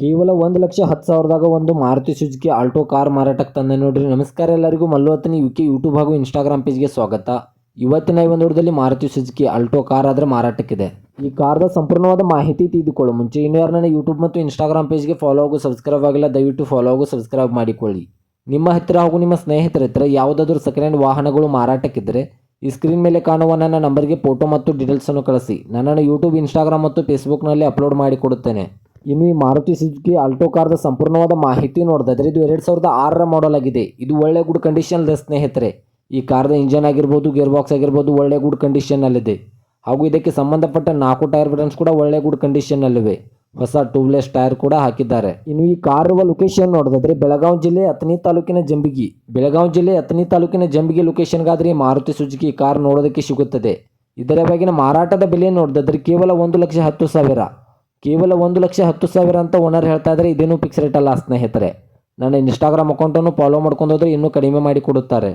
ಕೇವಲ 1,10,000ದಾಗ ಒಂದು Maruti Suzuki Alto car ಮಾರಾಟಕ್ಕೆ ತಂದೆ ನೋಡ್ರಿ. ನಮಸ್ಕಾರ ಎಲ್ಲರಿಗೂ, ಮಲ್ಲು ಹತ್ತನಿ ಯುಕೆ ಯೂಟ್ಯೂಬ್ ಹಾಗೂ ಇನ್ಸ್ಟಾಗ್ರಾಮ್ ಪೇಜ್ಗೆ ಸ್ವಾಗತ. ಇವತ್ತಿನ ಈ ಒಂದು ವಿಡಿಯೋದಲ್ಲಿ ಮಾರುತಿ ಸುಜುಕಿ ಆಲ್ಟೋ ಕಾರ್ ಆದರೆ ಮಾರಾಟಕ್ಕಿದೆ. ಈ ಕಾರ್ದ ಸಂಪೂರ್ಣವಾದ ಮಾಹಿತಿ ತಿಳಿದುಕೊಳ್ಳೋ ಮುಂಚೆ ಇನ್ನೂ ಯಾರು ನನ್ನ ಯೂಟ್ಯೂಬ್ ಮತ್ತು ಇನ್ಸ್ಟಾಗ್ರಾಮ್ ಪೇಜ್ಗೆ ಫಾಲೋ ಹಾಗೂ ಸಬ್ಸ್ಕ್ರೈಬ್ ಆಗಿಲ್ಲ, ದಯವಿಟ್ಟು ಫಾಲೋ ಹಾಗೂ ಸಬ್ಸ್ಕ್ರೈಬ್ ಮಾಡಿಕೊಳ್ಳಿ. ನಿಮ್ಮ ಹತ್ತಿರ ಹಾಗೂ ನಿಮ್ಮ ಸ್ನೇಹಿತರ ಹತ್ತಿರ ಯಾವುದಾದ್ರೂ ಸೆಕೆಂಡ್ ಹ್ಯಾಂಡ್ ವಾಹನಗಳು ಮಾರಾಟಕ್ಕಿದ್ದರೆ ಈ ಸ್ಕ್ರೀನ್ ಮೇಲೆ ಕಾಣುವ ನನ್ನ ನಂಬರ್ಗೆ ಫೋಟೋ ಮತ್ತು ಡೀಟೇಲ್ಸನ್ನು ಕಳಿಸಿ. ನನ್ನನ್ನು ಯೂಟ್ಯೂಬ್, ಇನ್ಸ್ಟಾಗ್ರಾಮ್ ಮತ್ತು ಫೇಸ್ಬುಕ್ನಲ್ಲಿ ಅಪ್ಲೋಡ್ ಮಾಡಿ ಕೊಡುತ್ತೇನೆ. ಇನ್ನು ಈ ಮಾರುತಿ ಸುಜುಕಿ ಆಲ್ಟೋ ಕಾರ್ದ ಸಂಪೂರ್ಣವಾದ ಮಾಹಿತಿ ನೋಡಿದ್ರೆ ಇದು 2006ರ ಮಾಡೆಲ್ ಆಗಿದೆ. ಇದು ಒಳ್ಳೆ ಗುಡ್ ಕಂಡೀಷನ್ ಇದೆ ಸ್ನೇಹಿತರೆ. ಈ ಕಾರ್ದ ಇಂಜನ್ ಆಗಿರ್ಬೋದು, ಗೇರ್ ಬಾಕ್ಸ್ ಆಗಿರ್ಬೋದು ಒಳ್ಳೆ ಗುಡ್ ಕಂಡೀಷನ್ನಲ್ಲಿದೆ. ಹಾಗೂ ಇದಕ್ಕೆ ಸಂಬಂಧಪಟ್ಟ 4 ಟೈರ್ ಬಟನ್ಸ್ ಕೂಡ ಒಳ್ಳೆ ಗುಡ್ ಕಂಡೀಷನ್ನಲ್ಲಿವೆ. ಹೊಸ ಟ್ಯೂಬ್ಲೆಸ್ ಟೈರ್ ಕೂಡ ಹಾಕಿದ್ದಾರೆ. ಇನ್ನು ಈ ಕಾರ್ ಇರುವ ಲೊಕೇಶನ್ ನೋಡಿದ್ರೆ ಬೆಳಗಾವಿ ಜಿಲ್ಲೆ ಅಥಣಿ ತಾಲೂಕಿನ ಜಂಬಿಗಿ. ಬೆಳಗಾವಿ ಜಿಲ್ಲೆ ಅಥಣಿ ತಾಲೂಕಿನ ಜಂಬಿಗಿ ಲೊಕೇಶನ್ಗಾದ್ರೆ ಮಾರುತಿ ಸುಜುಕಿ ಕಾರ್ ನೋಡೋದಕ್ಕೆ ಸಿಗುತ್ತದೆ. ಇದರ ಬಗೆಗಿನ ಮಾರಾಟದ ಬೆಲೆ ನೋಡಿದ್ರೆ ಕೇವಲ 1,10,000. ಕೇವಲ 1,10,000 ಅಂತ ಓನರ್ ಹೇಳ್ತಾ ಇದ್ದಾರೆ. ಇದೇನು ಫಿಕ್ಸ್ ರೇಟ್ ಅಲ್ಲ ಸ್ನೇಹಿತರೆ. ನನ್ನ ಇನ್ಸ್ಟಾಗ್ರಾಮ್ ಅಕೌಂಟನ್ನು ಫಾಲೋ ಮಾಡ್ಕೊಂಡು ಹೋದರೆ ಇನ್ನೂ ಕಡಿಮೆ ಮಾಡಿ ಕೊಡುತ್ತಾರೆ.